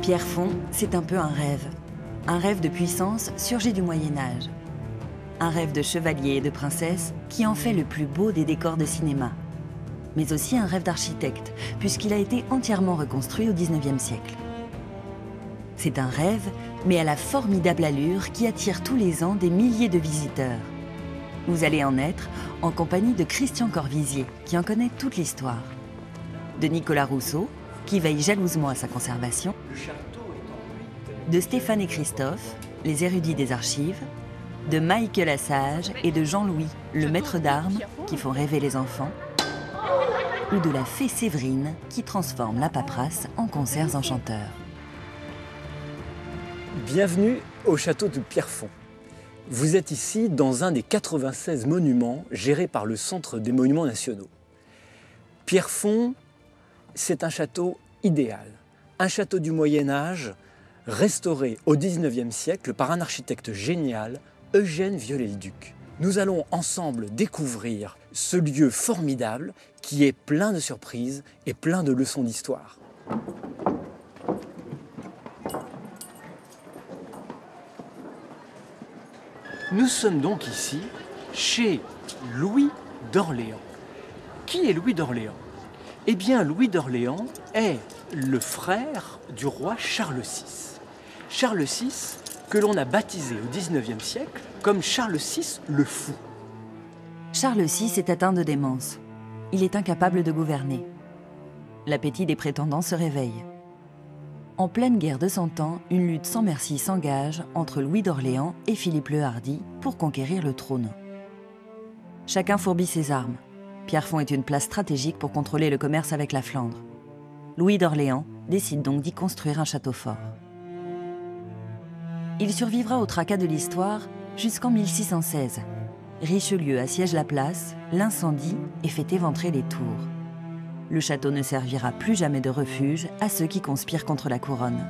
Pierrefonds, c'est un peu un rêve. Un rêve de puissance surgi du Moyen-Âge. Un rêve de chevalier et de princesse qui en fait le plus beau des décors de cinéma. Mais aussi un rêve d'architecte, puisqu'il a été entièrement reconstruit au XIXe siècle. C'est un rêve, mais à la formidable allure qui attire tous les ans des milliers de visiteurs. Vous allez en être en compagnie de Christian Corvisier, qui en connaît toute l'histoire. De Nicolas Rousseau, qui veille jalousement à sa conservation. De Stéphane et Christophe, les érudits des archives. De Michael Assage et de Jean-Louis, le maître d'armes, qui font rêver les enfants. Ou de la fée Séverine, qui transforme la paperasse en concerts enchanteurs. Bienvenue au château de Pierrefonds. Vous êtes ici dans un des 96 monuments gérés par le Centre des Monuments Nationaux. Pierrefonds, c'est un château idéal. Un château du Moyen-Âge restauré au XIXe siècle par un architecte génial, Eugène Viollet-le-Duc. Nous allons ensemble découvrir ce lieu formidable qui est plein de surprises et plein de leçons d'histoire. Nous sommes donc ici chez Louis d'Orléans. Qui est Louis d'Orléans? Eh bien, Louis d'Orléans est le frère du roi Charles VI. Charles VI, que l'on a baptisé au XIXe siècle comme Charles VI le Fou. Charles VI est atteint de démence. Il est incapable de gouverner. L'appétit des prétendants se réveille. En pleine guerre de 100 ans, une lutte sans merci s'engage entre Louis d'Orléans et Philippe le Hardi pour conquérir le trône. Chacun fourbit ses armes. Pierrefonds est une place stratégique pour contrôler le commerce avec la Flandre. Louis d'Orléans décide donc d'y construire un château fort. Il survivra au tracas de l'histoire jusqu'en 1616. Richelieu assiège la place, l'incendie et fait éventrer les tours. Le château ne servira plus jamais de refuge à ceux qui conspirent contre la couronne.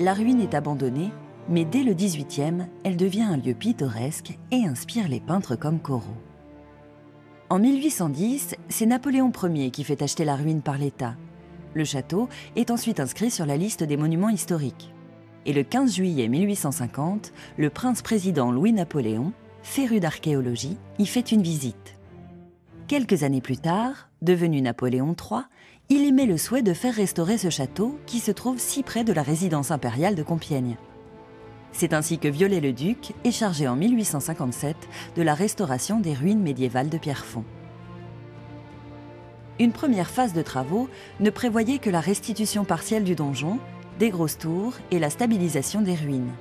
La ruine est abandonnée, mais dès le XVIIIe, elle devient un lieu pittoresque et inspire les peintres comme Corot. En 1810, c'est Napoléon Ier qui fait acheter la ruine par l'État. Le château est ensuite inscrit sur la liste des monuments historiques. Et le 15 juillet 1850, le prince-président Louis-Napoléon, féru d'archéologie, y fait une visite. Quelques années plus tard, devenu Napoléon III, il émet le souhait de faire restaurer ce château qui se trouve si près de la résidence impériale de Compiègne. C'est ainsi que Viollet-le-Duc est chargé en 1857 de la restauration des ruines médiévales de Pierrefonds. Une première phase de travaux ne prévoyait que la restitution partielle du donjon, des grosses tours et la stabilisation des ruines.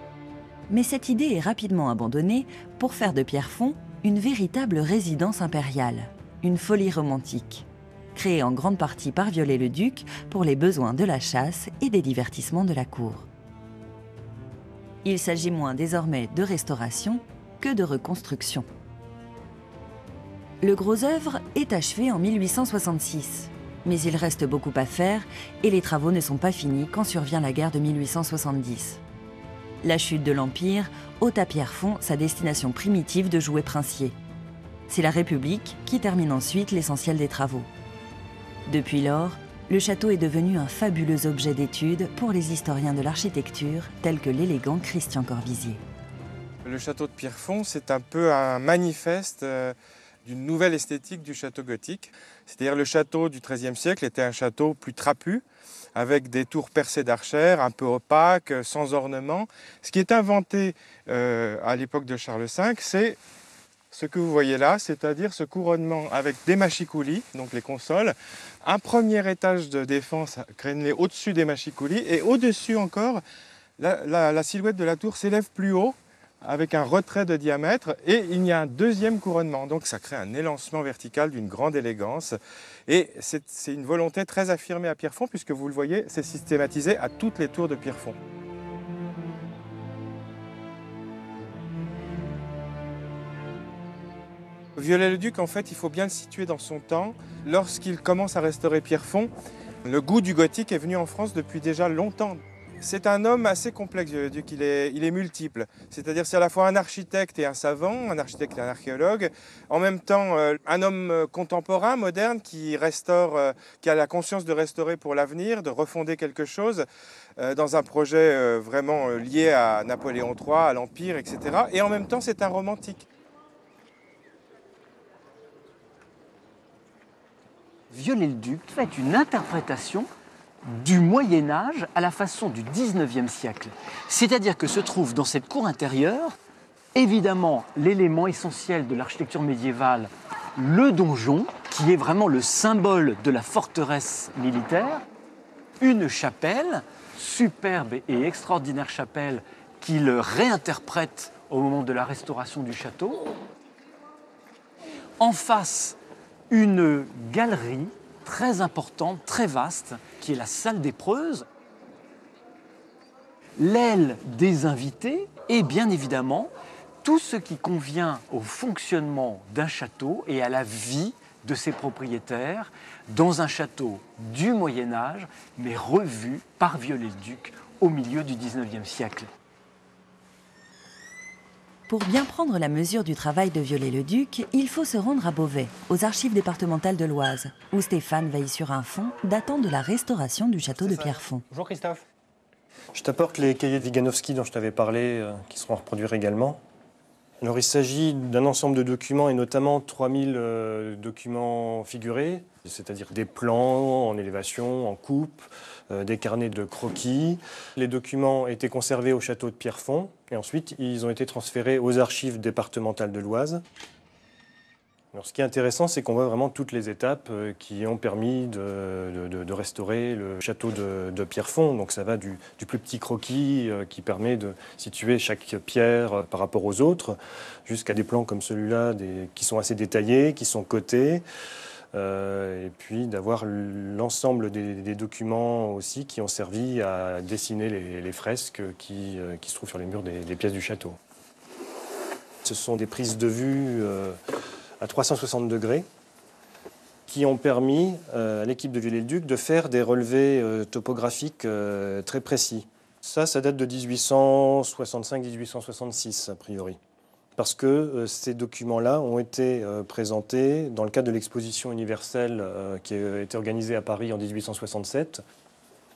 Mais cette idée est rapidement abandonnée pour faire de Pierrefonds une véritable résidence impériale, une folie romantique, créée en grande partie par Viollet-le-Duc pour les besoins de la chasse et des divertissements de la cour. Il s'agit moins désormais de restauration que de reconstruction. Le gros œuvre est achevé en 1866. Mais il reste beaucoup à faire et les travaux ne sont pas finis quand survient la guerre de 1870. La chute de l'Empire ôte à Pierrefonds sa destination primitive de jouet princier. C'est la République qui termine ensuite l'essentiel des travaux. Depuis lors, le château est devenu un fabuleux objet d'étude pour les historiens de l'architecture tels que l'élégant Christian Corvisier. Le château de Pierrefonds, c'est un peu un manifeste d'une nouvelle esthétique du château gothique. C'est-à-dire le château du XIIIe siècle était un château plus trapu, avec des tours percées d'archères, un peu opaques, sans ornement. Ce qui est inventé à l'époque de Charles V, c'est ce que vous voyez là, c'est-à-dire ce couronnement avec des mâchicoulis, donc les consoles, un premier étage de défense crénelé au-dessus des mâchicoulis, et au-dessus encore, la silhouette de la tour s'élève plus haut, avec un retrait de diamètre, et il y a un deuxième couronnement. Donc ça crée un élancement vertical d'une grande élégance. Et c'est une volonté très affirmée à Pierrefonds, puisque vous le voyez, c'est systématisé à toutes les tours de Pierrefonds. Viollet-le-Duc, en fait, il faut bien le situer dans son temps. Lorsqu'il commence à restaurer Pierrefonds, le goût du gothique est venu en France depuis déjà longtemps. C'est un homme assez complexe, Viollet-le-Duc, il est multiple. C'est-à-dire c'est à la fois un architecte et un savant, un architecte et un archéologue. En même temps, un homme contemporain, moderne, qui restaure, qui a la conscience de restaurer pour l'avenir, de refonder quelque chose dans un projet vraiment lié à Napoléon III, à l'Empire, etc. Et en même temps, c'est un romantique. Viollet-le-Duc fait une interprétation du Moyen-Âge à la façon du 19e siècle. C'est-à-dire que se trouve dans cette cour intérieure, évidemment, l'élément essentiel de l'architecture médiévale, le donjon, qui est vraiment le symbole de la forteresse militaire, une chapelle, superbe et extraordinaire chapelle, qu'il réinterprète au moment de la restauration du château. En face, une galerie très importante, très vaste, qui est la salle des preuses, l'aile des invités et bien évidemment tout ce qui convient au fonctionnement d'un château et à la vie de ses propriétaires dans un château du Moyen-Âge, mais revu par Viollet-le-Duc au milieu du 19e siècle. Pour bien prendre la mesure du travail de Viollet-le-Duc, il faut se rendre à Beauvais, aux archives départementales de l'Oise, où Stéphane veille sur un fonds datant de la restauration du château de Pierrefonds. Bonjour Christophe. Je t'apporte les cahiers de Wiganowski dont je t'avais parlé, qui seront à reproduire également. Alors il s'agit d'un ensemble de documents et notamment 3000 documents figurés, c'est-à-dire des plans en élévation, en coupe, des carnets de croquis. Les documents étaient conservés au château de Pierrefonds et ensuite ils ont été transférés aux archives départementales de l'Oise. Alors, ce qui est intéressant, c'est qu'on voit vraiment toutes les étapes qui ont permis de restaurer le château de Pierrefonds. Donc ça va du plus petit croquis qui permet de situer chaque pierre par rapport aux autres, jusqu'à des plans comme celui-là qui sont assez détaillés, qui sont cotés. Et puis d'avoir l'ensemble des documents aussi qui ont servi à dessiner les fresques qui se trouvent sur les murs des pièces du château. Ce sont des prises de vue à 360 degrés qui ont permis à l'équipe de Viollet-le-Duc de faire des relevés topographiques très précis. Ça date de 1865-1866 a priori. Parce que ces documents-là ont été présentés dans le cadre de l'exposition universelle qui a été organisée à Paris en 1867.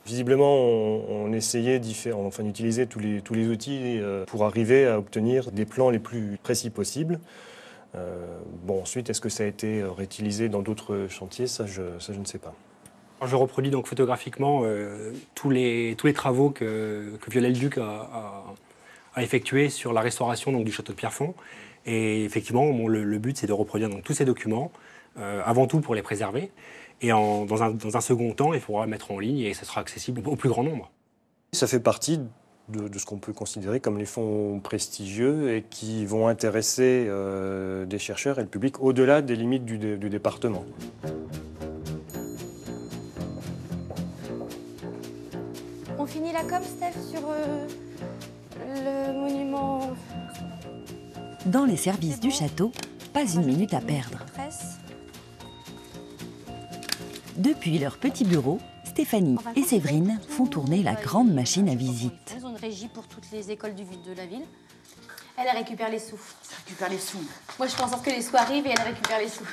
Visiblement, on essayait d'utiliser tous les outils pour arriver à obtenir des plans les plus précis possibles. Ensuite, est-ce que ça a été réutilisé dans d'autres chantiers? Ça, je ne sais pas. Je reproduis donc photographiquement tous les travaux que Viollet-le-Duc a effectués sur la restauration donc, du château de Pierrefonds. Et effectivement, le but, c'est de reproduire donc, tous ces documents, avant tout pour les préserver. Et dans un second temps, il faudra mettre en ligne et ce sera accessible au plus grand nombre. Ça fait partie de ce qu'on peut considérer comme les fonds prestigieux et qui vont intéresser des chercheurs et le public au-delà des limites du département. On finit la com, Steph, sur le monument. Dans les services du château, pas une minute à perdre. Depuis leur petit bureau, Stéphanie et Séverine font tourner la grande machine à visite. Ils ont une régie pour toutes les écoles de la ville. Elle récupère les sous. Elle récupère les sous. Moi, je fais en sorte que les sous arrivent et elle récupère les sous.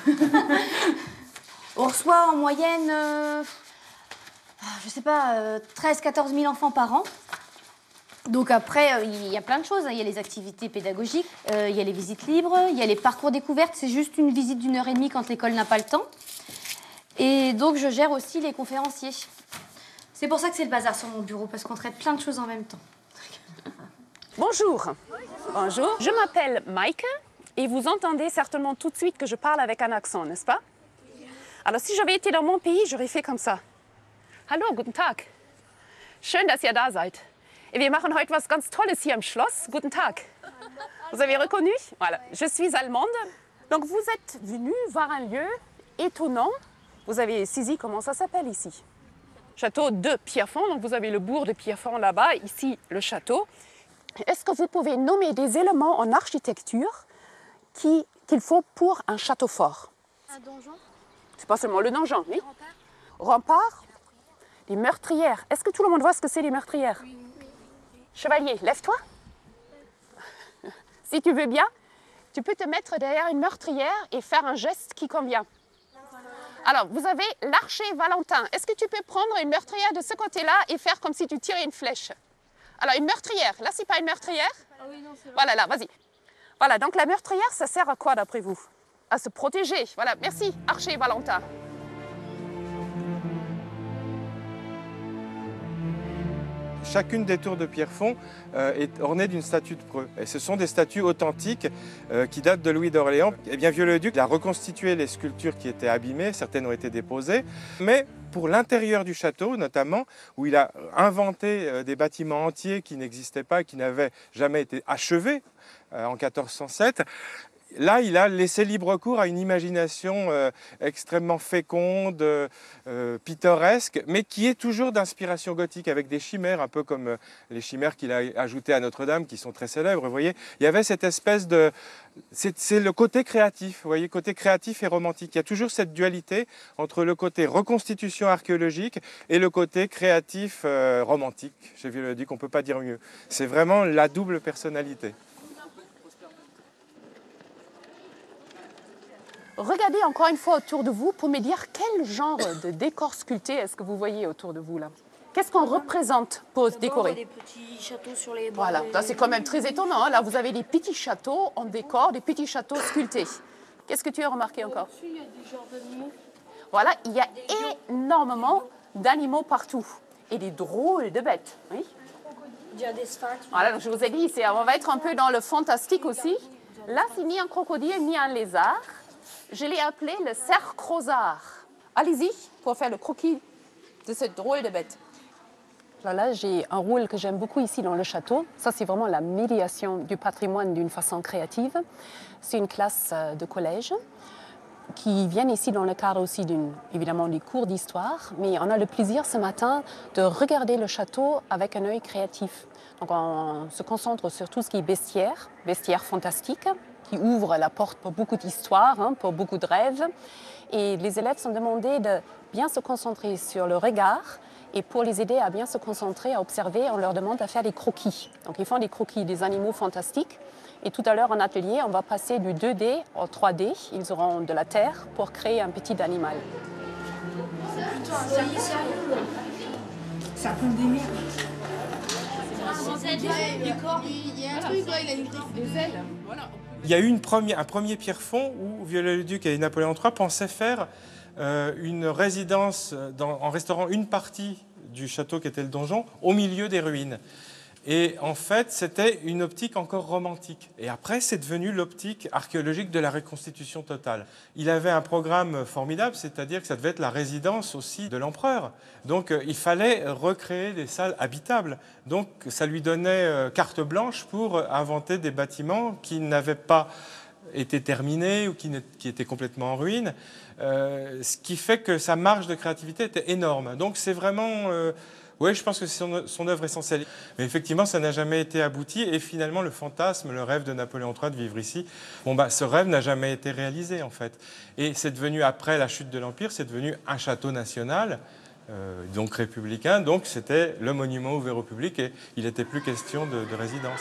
On reçoit en moyenne, je sais pas, 13-14 000 enfants par an. Donc après, il y a plein de choses. Il y a les activités pédagogiques, il y a les visites libres, il y a les parcours découvertes. C'est juste une visite d'1h30 quand l'école n'a pas le temps. Et donc, je gère aussi les conférenciers. C'est pour ça que c'est le bazar sur mon bureau, parce qu'on traite plein de choses en même temps. Bonjour. Bonjour. Je m'appelle Maike et vous entendez certainement tout de suite que je parle avec un accent, n'est-ce pas? Alors, si j'avais été dans mon pays, j'aurais fait comme ça. Hallo, guten Tag. Schön, dass ihr da seid. Et wir machen heute was ganz Tolles hier im Schloss. Guten Tag. Vous avez reconnu? Voilà. Je suis allemande. Donc, vous êtes venu voir un lieu étonnant. Vous avez saisi comment ça s'appelle ici. Château de Pierrefonds, donc vous avez le bourg de Pierrefonds là-bas, ici le château. Est-ce que vous pouvez nommer des éléments en architecture qu'il faut pour un château fort? Un donjon? C'est pas seulement le donjon, oui. Rempart. Les meurtrières. Est-ce que tout le monde voit ce que c'est les meurtrières? Oui. Chevalier, lève-toi. Si tu veux bien, tu peux te mettre derrière une meurtrière et faire un geste qui convient. Alors, vous avez l'archer Valentin. Est-ce que tu peux prendre une meurtrière de ce côté-là et faire comme si tu tirais une flèche? Alors, une meurtrière. Là, c'est pas une meurtrière? Ah oui, non, c'est vrai. Voilà, là, vas-y. Voilà, donc la meurtrière, ça sert à quoi d'après vous? À se protéger. Voilà, merci, archer Valentin. Chacune des tours de Pierrefonds est ornée d'une statue de preux. Et ce sont des statues authentiques qui datent de Louis d'Orléans. Eh bien, Viollet-le-Duc a reconstitué les sculptures qui étaient abîmées, certaines ont été déposées, mais pour l'intérieur du château notamment, où il a inventé des bâtiments entiers qui n'existaient pas, qui n'avaient jamais été achevés en 1407, là, il a laissé libre cours à une imagination extrêmement féconde, pittoresque, mais qui est toujours d'inspiration gothique, avec des chimères, un peu comme les chimères qu'il a ajoutées à Notre-Dame, qui sont très célèbres. Vous voyez, il y avait cette espèce de... C'est le côté créatif, vous voyez, côté créatif et romantique. Il y a toujours cette dualité entre le côté reconstitution archéologique et le côté créatif romantique. Chez Viollet-le-Duc, on ne peut pas dire mieux. C'est vraiment la double personnalité. Regardez encore une fois autour de vous pour me dire quel genre de décor sculpté est-ce que vous voyez autour de vous là? Qu'est-ce qu'on représente pour décorer? Des petits châteaux sur les bords. Voilà, c'est quand même très étonnant. Hein. Là, vous avez des petits châteaux en décor, des petits châteaux sculptés. Qu'est-ce que tu as remarqué encore? Il y a des genres d'animaux. Voilà, il y a énormément d'animaux partout et des drôles de bêtes. Oui. Il y a des sphinx. Voilà, donc je vous ai dit, on va être un peu dans le fantastique aussi. Là, c'est ni un crocodile ni un lézard. Je l'ai appelé le cerf-crossard. Allez-y pour faire le croquis de cette drôle de bête. Là, j'ai un rôle que j'aime beaucoup ici dans le château. Ça, c'est vraiment la médiation du patrimoine d'une façon créative. C'est une classe de collège qui vient ici dans le cadre aussi évidemment des cours d'histoire. Mais on a le plaisir ce matin de regarder le château avec un œil créatif. Donc, on se concentre sur tout ce qui est bestiaire fantastique, qui ouvre la porte pour beaucoup d'histoires, hein, pour beaucoup de rêves. Et les élèves sont demandés de bien se concentrer sur le regard. Et pour les aider à bien se concentrer, à observer, on leur demande de faire des croquis. Donc ils font des croquis des animaux fantastiques. Et tout à l'heure en atelier, on va passer du 2D au 3D. Ils auront de la terre pour créer un petit animal. Ça prend des mers. Il y a eu un premier Pierrefonds où Viollet-le-Duc et Napoléon III pensaient faire une résidence en restaurant une partie du château qui était le donjon au milieu des ruines. Et en fait, c'était une optique encore romantique. Et après, c'est devenu l'optique archéologique de la reconstitution totale. Il avait un programme formidable, c'est-à-dire que ça devait être la résidence aussi de l'empereur. Donc, il fallait recréer des salles habitables. Donc, ça lui donnait carte blanche pour inventer des bâtiments qui n'avaient pas été terminés ou qui étaient complètement en ruine. Ce qui fait que sa marge de créativité était énorme. Donc, c'est vraiment... oui, je pense que c'est son œuvre essentielle. Mais effectivement, ça n'a jamais été abouti. Et finalement, le fantasme, le rêve de Napoléon III de vivre ici, ce rêve n'a jamais été réalisé, en fait. Et c'est devenu, après la chute de l'Empire, c'est devenu un château national, donc républicain. Donc, c'était le monument ouvert au public et il n'était plus question de résidence.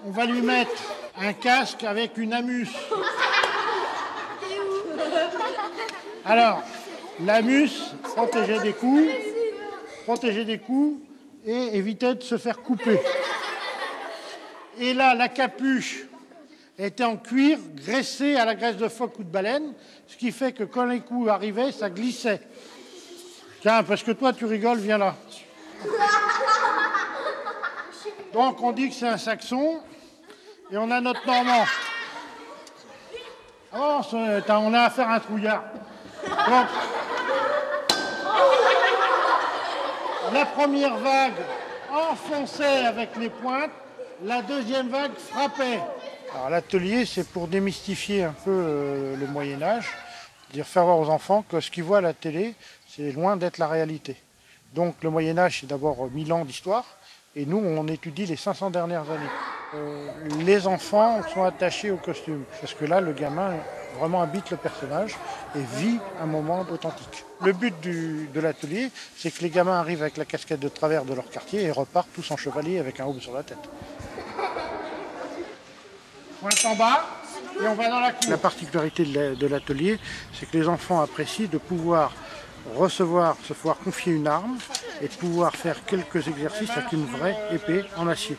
On va lui mettre un casque avec une amuse. Alors, l'amuse protégeait des coups et évitait de se faire couper. Et là, la capuche était en cuir, graissée à la graisse de phoque ou de baleine, ce qui fait que quand les coups arrivaient, ça glissait. Tiens, parce que toi, tu rigoles, viens là. Donc, on dit que c'est un saxon. Et on a notre Normand. Oh, on a affaire à un trouillard. Donc, la première vague enfonçait avec les pointes, la deuxième vague frappait. Alors l'atelier, c'est pour démystifier un peu le Moyen-Âge, c'est-à-dire faire voir aux enfants que ce qu'ils voient à la télé, c'est loin d'être la réalité. Donc le Moyen-Âge, c'est d'abord 1000 ans d'histoire, et nous, on étudie les 500 dernières années. Les enfants sont attachés au costume, parce que là, le gamin vraiment habite le personnage et vit un moment authentique. Le but de l'atelier, c'est que les gamins arrivent avec la casquette de travers de leur quartier et repartent tous en chevalier avec un haut sur la tête. Pointe en bas et on va dans la cour. La particularité de l'atelier, c'est que les enfants apprécient de pouvoir recevoir, se pouvoir confier une arme et de pouvoir faire quelques exercices avec une vraie épée en acier.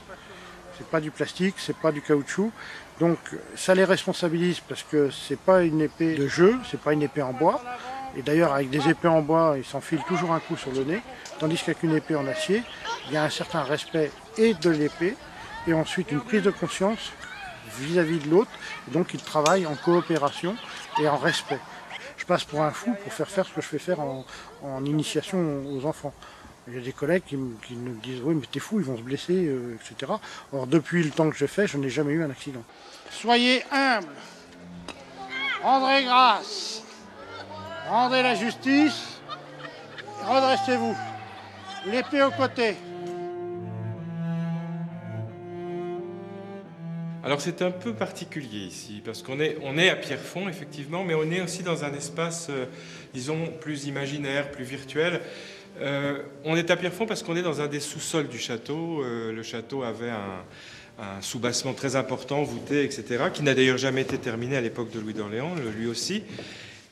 C'est pas du plastique, c'est pas du caoutchouc. Donc ça les responsabilise parce que c'est pas une épée de jeu, c'est pas une épée en bois. Et d'ailleurs avec des épées en bois, ils s'enfilent toujours un coup sur le nez. Tandis qu'avec une épée en acier, il y a un certain respect et de l'épée et ensuite une prise de conscience vis-à-vis de l'autre. Donc ils travaillent en coopération et en respect. Je passe pour un fou pour faire ce que je fais faire en initiation aux enfants. Il y a des collègues qui me disent « Oui, mais t'es fou, ils vont se blesser, etc. » Or, depuis le temps que je fais, je n'ai jamais eu un accident. Soyez humbles, rendez grâce, rendez la justice, redressez-vous. L'épée au côté. Alors c'est un peu particulier ici, parce qu'on est à Pierrefonds, effectivement, mais on est aussi dans un espace, disons, plus imaginaire, plus virtuel. On est à Pierrefonds parce qu'on est dans un des sous-sols du château. Le château avait un soubassement très important, voûté, etc., qui n'a d'ailleurs jamais été terminé à l'époque de Louis d'Orléans, lui aussi.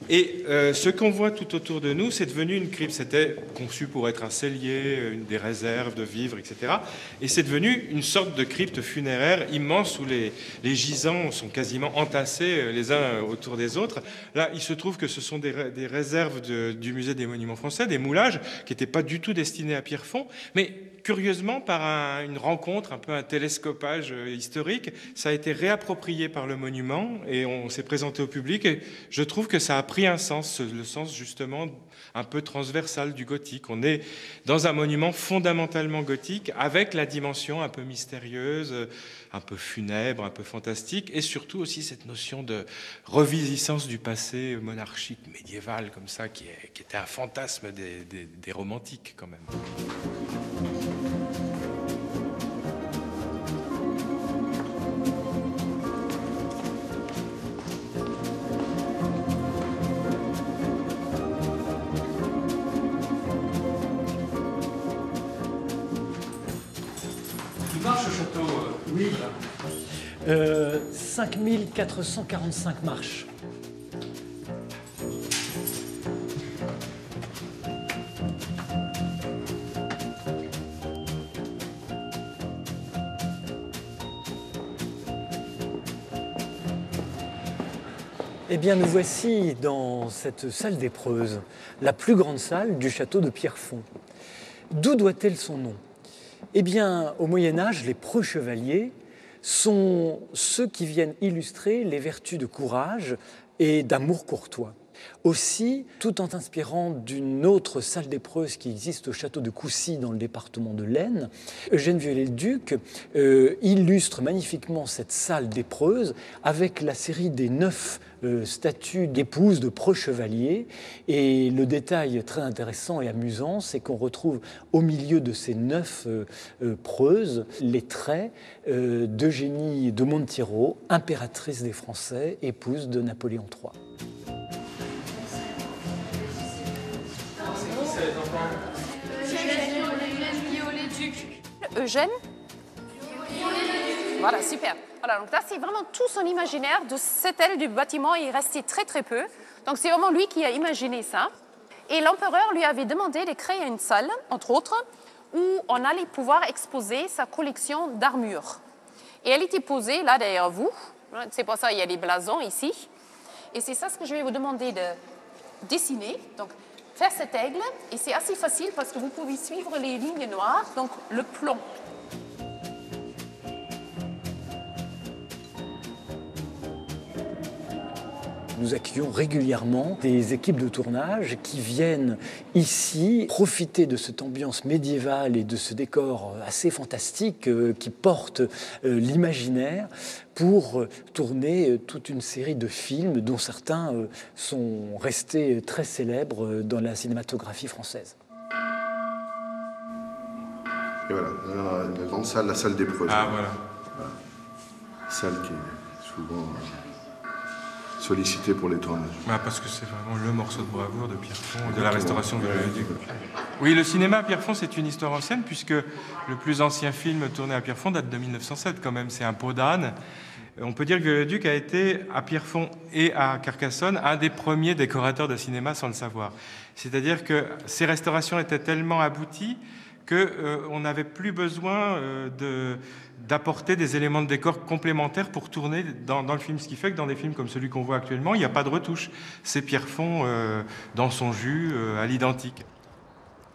Et ce qu'on voit tout autour de nous, c'est devenu une crypte. C'était conçu pour être un cellier, des réserves de vivres, etc. Et c'est devenu une sorte de crypte funéraire immense où les gisants sont quasiment entassés les uns autour des autres. Là, il se trouve que ce sont des réserves du Musée des Monuments Français, des moulages, qui n'étaient pas du tout destinés à Pierrefonds, mais curieusement, par une rencontre, un peu un télescopage historique, ça a été réapproprié par le monument et on s'est présenté au public. Et je trouve que ça a pris un sens, le sens justement un peu transversal du gothique. On est dans un monument fondamentalement gothique avec la dimension un peu mystérieuse, un peu funèbre, un peu fantastique et surtout aussi cette notion de revisitance du passé monarchique médiéval comme ça qui était un fantasme des romantiques quand même. Marche au château, oui. 5445 marches. Eh bien, nous voici dans cette salle d'épreuves, la plus grande salle du château de Pierrefonds. D'où doit-elle son nom ? Eh bien, au Moyen-Âge, les preux chevaliers sont ceux qui viennent illustrer les vertus de courage et d'amour courtois. Aussi, tout en inspirant d'une autre salle d'épreuves qui existe au château de Coucy dans le département de l'Aisne, Eugène Viollet-le-Duc illustre magnifiquement cette salle d'épreuves avec la série des 9 statues d'épouses de preux chevaliers. Et le détail très intéressant et amusant, c'est qu'on retrouve au milieu de ces 9 preuses les traits d'Eugénie de Montiero, impératrice des Français, épouse de Napoléon III. Eugène. Voilà, super. Voilà, donc là, c'est vraiment tout son imaginaire de cette aile du bâtiment. Il restait très, très peu. Donc, c'est vraiment lui qui a imaginé ça. Et l'empereur lui avait demandé de créer une salle, entre autres, où on allait pouvoir exposer sa collection d'armures. Et elle était posée là derrière vous. C'est pour ça qu'il y a des blasons ici. Et c'est ça ce que je vais vous demander de dessiner. Donc, faire cet aigle, et c'est assez facile parce que vous pouvez suivre les lignes noires, donc le plomb. Nous nous accueillons régulièrement des équipes de tournage qui viennent ici profiter de cette ambiance médiévale et de ce décor assez fantastique qui porte l'imaginaire pour tourner toute une série de films dont certains sont restés très célèbres dans la cinématographie française. Et voilà, la grande salle, la salle des projets. Ah voilà. Salle qui est souvent sollicitée pour les tournages. Ah, parce que c'est vraiment le morceau de bravoure de Pierrefonds, de la restauration de Viollet-le-Duc. Oui, le cinéma à Pierrefonds, c'est une histoire ancienne, puisque le plus ancien film tourné à Pierrefonds date de 1907 quand même, c'est Un pot d'âne. On peut dire que Viollet-le-Duc a été, à Pierrefonds et à Carcassonne, un des premiers décorateurs de cinéma sans le savoir. C'est-à-dire que ces restaurations étaient tellement abouties qu'on n'avait plus besoin d'apporter des éléments de décor complémentaires pour tourner dans le film. Ce qui fait que dans des films comme celui qu'on voit actuellement, il n'y a pas de retouche. C'est Pierrefonds dans son jus, à l'identique.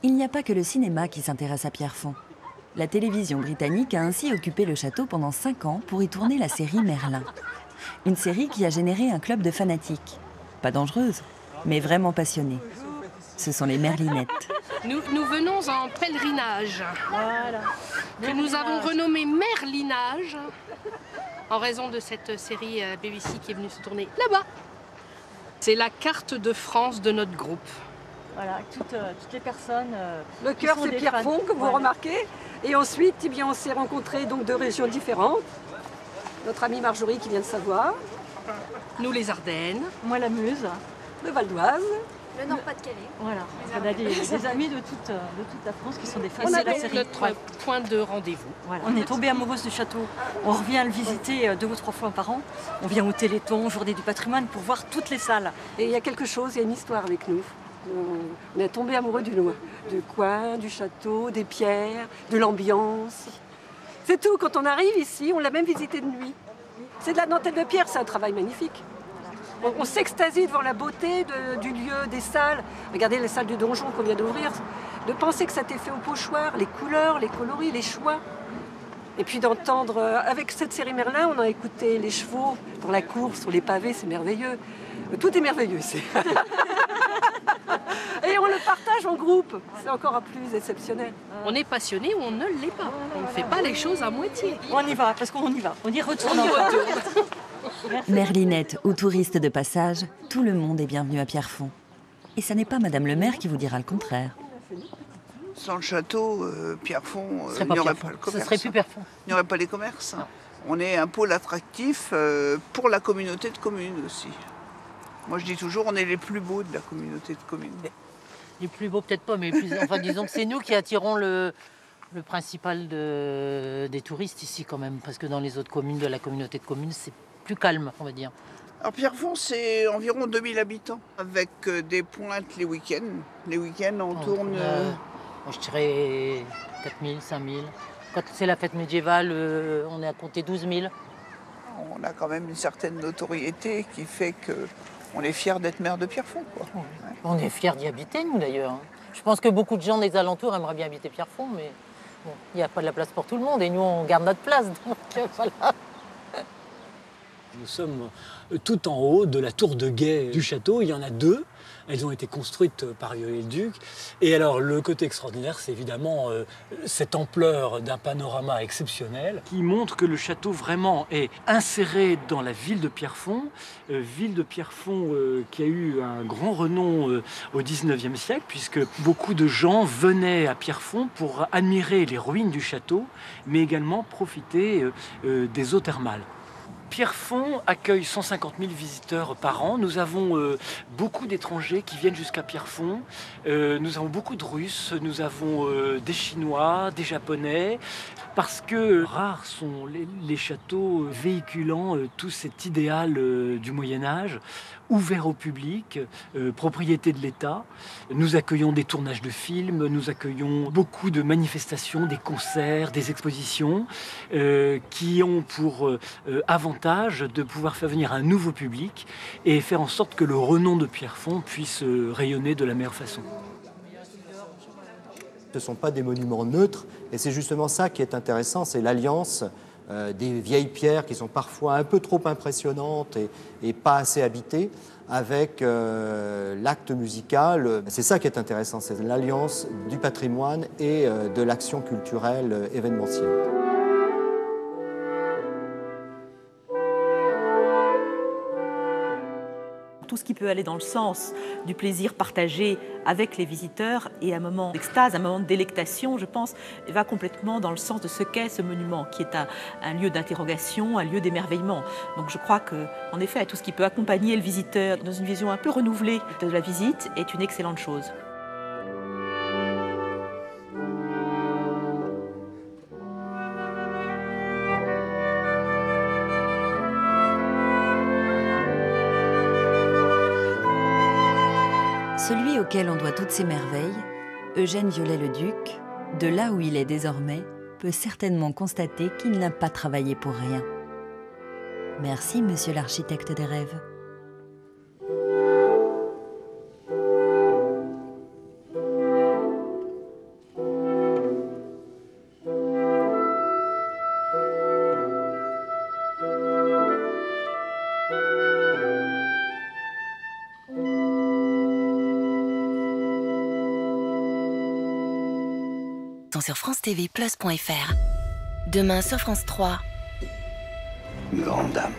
Il n'y a pas que le cinéma qui s'intéresse à Pierrefonds. La télévision britannique a ainsi occupé le château pendant 5 ans pour y tourner la série Merlin. Une série qui a généré un club de fanatiques. Pas dangereuse, mais vraiment passionnée. Ce sont les Merlinettes. Nous venons en pèlerinage, voilà, que nous avons renommé Merlinage, en raison de cette série BBC qui est venue se tourner là-bas. C'est la carte de France de notre groupe. Voilà, toutes les personnes. Le cœur, c'est Pierrefonds, que vous remarquez. Et ensuite, eh bien, on s'est rencontrés donc, de régions différentes. Notre amie Marjorie qui vient de Savoie. Nous, les Ardennes. Moi, la Meuse. Le Val d'Oise. Le Nord-Pas-de-Calais. Voilà, on a des amis de toute la France qui sont des fans de la série. Notre point de rendez-vous. Voilà. On est tombé amoureuse du château. On revient le visiter 2 ou 3 fois par an. On vient au Téléthon, Journée du patrimoine, pour voir toutes les salles. Et il y a quelque chose, il y a une histoire avec nous. On est tombé amoureux du coin, du château, des pierres, de l'ambiance. C'est tout. Quand on arrive ici, on l'a même visité de nuit. C'est de la dentelle de pierre, c'est un travail magnifique. On s'extasie devant la beauté du lieu, des salles. Regardez les salles du donjon qu'on vient d'ouvrir. De penser que ça a été fait au pochoir, les couleurs, les coloris, les choix. Et puis d'entendre, avec cette série Merlin, on a écouté les chevaux dans la cour, sur les pavés, c'est merveilleux. Tout est merveilleux ici. Et on le partage en groupe. C'est encore plus exceptionnel. On est passionné ou on ne l'est pas. On ne fait pas les choses à moitié. On y va, parce qu'on y va. On y retourne. Merlinette ou touriste de passage, tout le monde est bienvenu à Pierrefonds. Et ça n'est pas Madame le maire qui vous dira le contraire. Sans le château, Pierrefonds, il n'y aurait pas le commerce. Ce serait plus Pierrefonds. Il n'y aurait pas les commerces. On est un pôle attractif pour la communauté de communes aussi. Moi je dis toujours, on est les plus beaux de la communauté de communes. Les plus beaux peut-être pas, mais enfin disons que c'est nous qui attirons le principal des touristes ici quand même. Parce que dans les autres communes de la communauté de communes, c'est plus calme, on va dire. Alors Pierrefonds, c'est environ 2000 habitants, avec des pointes les week-ends. Les week-ends, on tourne... Je dirais 4000, 5000. Quand c'est la fête médiévale, on est à compter 12 000. On a quand même une certaine notoriété qui fait qu'on est fiers d'être maire de Pierrefonds, quoi. Ouais. On est fiers d'y habiter, nous, d'ailleurs. Je pense que beaucoup de gens des alentours aimeraient bien habiter Pierrefonds, mais bon, il n'y a pas de la place pour tout le monde, et nous, on garde notre place, donc voilà. Nous sommes tout en haut de la tour de guet du château. Il y en a 2. Elles ont été construites par Viollet-le-Duc. Et alors, le côté extraordinaire, c'est évidemment cette ampleur d'un panorama exceptionnel qui montre que le château vraiment est inséré dans la ville de Pierrefonds. Ville de Pierrefonds qui a eu un grand renom au XIXe siècle, puisque beaucoup de gens venaient à Pierrefonds pour admirer les ruines du château, mais également profiter des eaux thermales. Pierrefonds accueille 150 000 visiteurs par an. Nous avons beaucoup d'étrangers qui viennent jusqu'à Pierrefonds. Nous avons beaucoup de Russes, nous avons des Chinois, des Japonais, parce que rares sont les châteaux véhiculant tout cet idéal du Moyen-Âge, ouvert au public, propriété de l'État. Nous accueillons des tournages de films, nous accueillons beaucoup de manifestations, des concerts, des expositions qui ont pour avantage de pouvoir faire venir un nouveau public et faire en sorte que le renom de Pierrefonds puisse rayonner de la meilleure façon. Ce ne sont pas des monuments neutres et c'est justement ça qui est intéressant, c'est l'alliance des vieilles pierres qui sont parfois un peu trop impressionnantes et pas assez habitées, avec l'acte musical. C'est ça qui est intéressant, c'est l'alliance du patrimoine et de l'action culturelle événementielle. Tout ce qui peut aller dans le sens du plaisir partagé avec les visiteurs et un moment d'extase, un moment de délectation, je pense, va complètement dans le sens de ce qu'est ce monument, qui est un lieu d'interrogation, un lieu d'émerveillement. Donc je crois qu'en effet, tout ce qui peut accompagner le visiteur dans une vision un peu renouvelée de la visite est une excellente chose. Celui auquel on doit toutes ces merveilles, Eugène Viollet-le-Duc, de là où il est désormais, peut certainement constater qu'il n'a pas travaillé pour rien. Merci, monsieur l'architecte des rêves. Sur francetvplus.fr. Demain sur France 3. Une grande dame.